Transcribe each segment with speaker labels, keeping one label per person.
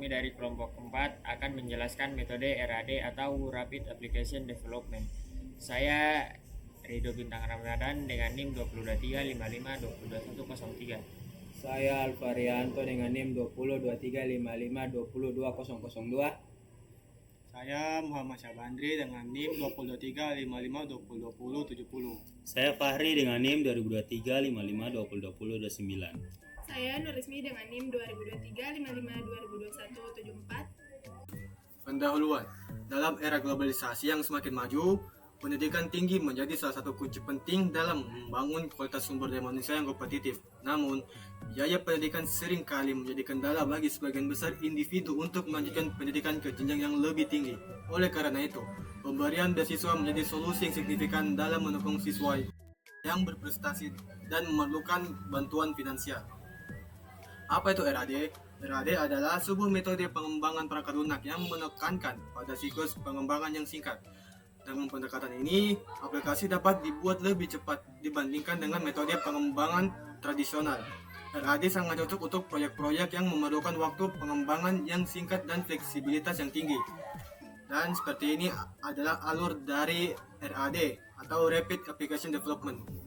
Speaker 1: kami dari kelompok 4 akan menjelaskan metode RAD atau Rapid Application Development. Saya Rido Bintang Ramadan dengan NIM 2023552103.
Speaker 2: Saya Alvarianto dengan NIM 202355520002.
Speaker 3: Saya Muhammad Syabandri dengan NIM 202355202070.
Speaker 4: Saya Fahri dengan NIM 202355202029.
Speaker 5: Saya Nurismi dengan NIM 202355202174.
Speaker 3: Pendahuluan. Dalam era globalisasi yang semakin maju, pendidikan tinggi menjadi salah satu kunci penting dalam membangun kualitas sumber daya manusia yang kompetitif. Namun, biaya pendidikan seringkali menjadi kendala bagi sebagian besar individu untuk melanjutkan pendidikan ke jenjang yang lebih tinggi. Oleh karena itu, pemberian beasiswa menjadi solusi yang signifikan dalam mendukung siswa yang berprestasi dan memerlukan bantuan finansial. Apa itu RAD? RAD adalah sebuah metode pengembangan perangkat lunak yang menekankan pada siklus pengembangan yang singkat. Dengan pendekatan ini, aplikasi dapat dibuat lebih cepat dibandingkan dengan metode pengembangan tradisional. RAD sangat cocok untuk proyek-proyek yang memerlukan waktu pengembangan yang singkat dan fleksibilitas yang tinggi. Dan seperti ini adalah alur dari RAD atau Rapid Application Development.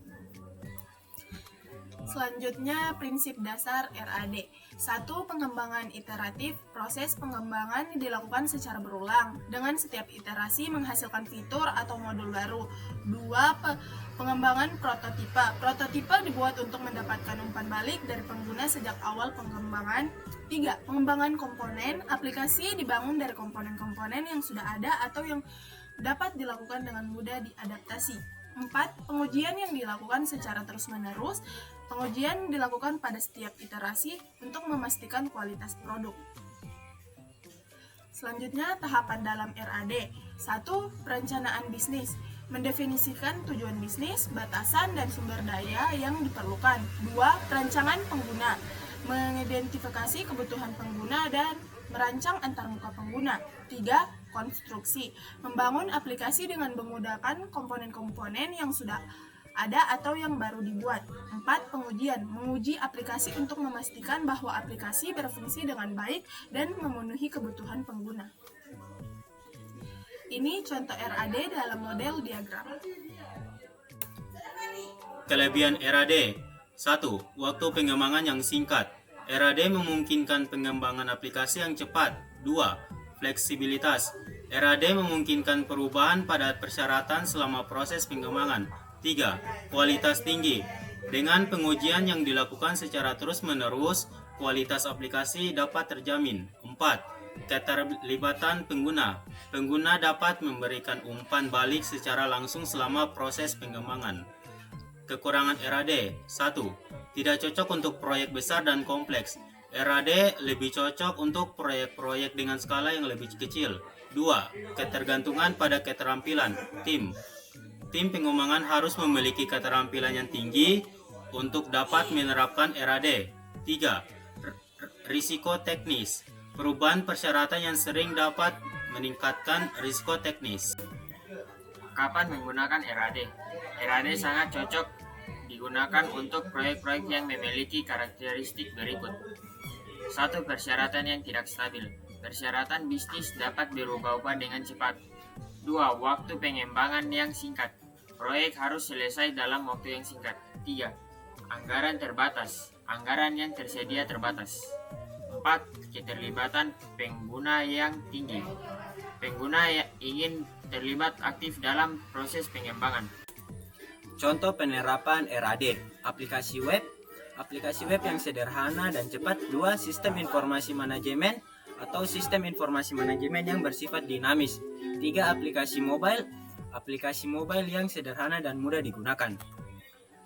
Speaker 5: Selanjutnya, prinsip dasar RAD. 1. Pengembangan iteratif. Proses pengembangan dilakukan secara berulang, dengan setiap iterasi menghasilkan fitur atau modul baru. 2. Pengembangan prototipe. Prototipe dibuat untuk mendapatkan umpan balik dari pengguna sejak awal pengembangan. 3. Pengembangan komponen. Aplikasi dibangun dari komponen-komponen yang sudah ada atau yang dapat dilakukan dengan mudah diadaptasi. 4. Pengujian yang dilakukan secara terus-menerus. Pengujian dilakukan pada setiap iterasi untuk memastikan kualitas produk. Selanjutnya, tahapan dalam RAD. 1. Perencanaan bisnis. Mendefinisikan tujuan bisnis, batasan, dan sumber daya yang diperlukan. 2. Perancangan pengguna. Mengidentifikasi kebutuhan pengguna dan merancang antarmuka pengguna. 3. Konstruksi. Membangun aplikasi dengan menggunakan komponen-komponen yang sudah ada atau yang baru dibuat. 4. Pengujian. Menguji aplikasi untuk memastikan bahwa aplikasi berfungsi dengan baik dan memenuhi kebutuhan pengguna. Ini contoh RAD dalam model diagram.
Speaker 4: Kelebihan RAD. 1. Waktu pengembangan yang singkat. RAD memungkinkan pengembangan aplikasi yang cepat. 2. Fleksibilitas. RAD memungkinkan perubahan pada persyaratan selama proses pengembangan. 3. Kualitas tinggi. Dengan pengujian yang dilakukan secara terus-menerus, kualitas aplikasi dapat terjamin. 4. Keterlibatan pengguna. Pengguna dapat memberikan umpan balik secara langsung selama proses pengembangan. Kekurangan RAD. 1. Tidak cocok untuk proyek besar dan kompleks. RAD lebih cocok untuk proyek-proyek dengan skala yang lebih kecil. 2. Ketergantungan pada keterampilan tim. Tim pengembangan harus memiliki keterampilan yang tinggi untuk dapat menerapkan RAD. 3. Risiko teknis. Perubahan persyaratan yang sering dapat meningkatkan risiko teknis.
Speaker 1: Kapan menggunakan RAD? RAD sangat cocok digunakan untuk proyek-proyek yang memiliki karakteristik berikut. 1. Persyaratan yang tidak stabil. Persyaratan bisnis dapat berubah-ubah dengan cepat. 2. Waktu pengembangan yang singkat. Proyek harus selesai dalam waktu yang singkat. 3. Anggaran terbatas. Anggaran yang tersedia terbatas. 4. Keterlibatan pengguna yang tinggi. Pengguna yang ingin terlibat aktif dalam proses pengembangan.
Speaker 2: Contoh penerapan RAD. Aplikasi web. Aplikasi web yang sederhana dan cepat. 2. Sistem informasi manajemen atau sistem informasi manajemen yang bersifat dinamis. 3. Aplikasi mobile. Aplikasi mobile yang sederhana dan mudah digunakan.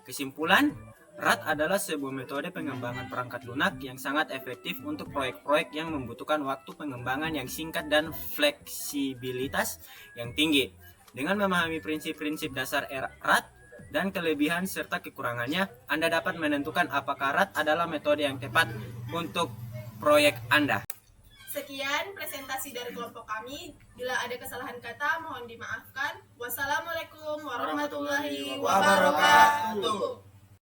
Speaker 2: Kesimpulan, RAD adalah sebuah metode pengembangan perangkat lunak yang sangat efektif untuk proyek-proyek yang membutuhkan waktu pengembangan yang singkat dan fleksibilitas yang tinggi. Dengan memahami prinsip-prinsip dasar RAD dan kelebihan serta kekurangannya, Anda dapat menentukan apakah RAD adalah metode yang tepat untuk proyek Anda.
Speaker 5: Sekian presentasi dari kelompok kami. Bila ada kesalahan kata, mohon dimaafkan. Wassalamualaikum warahmatullahi wabarakatuh.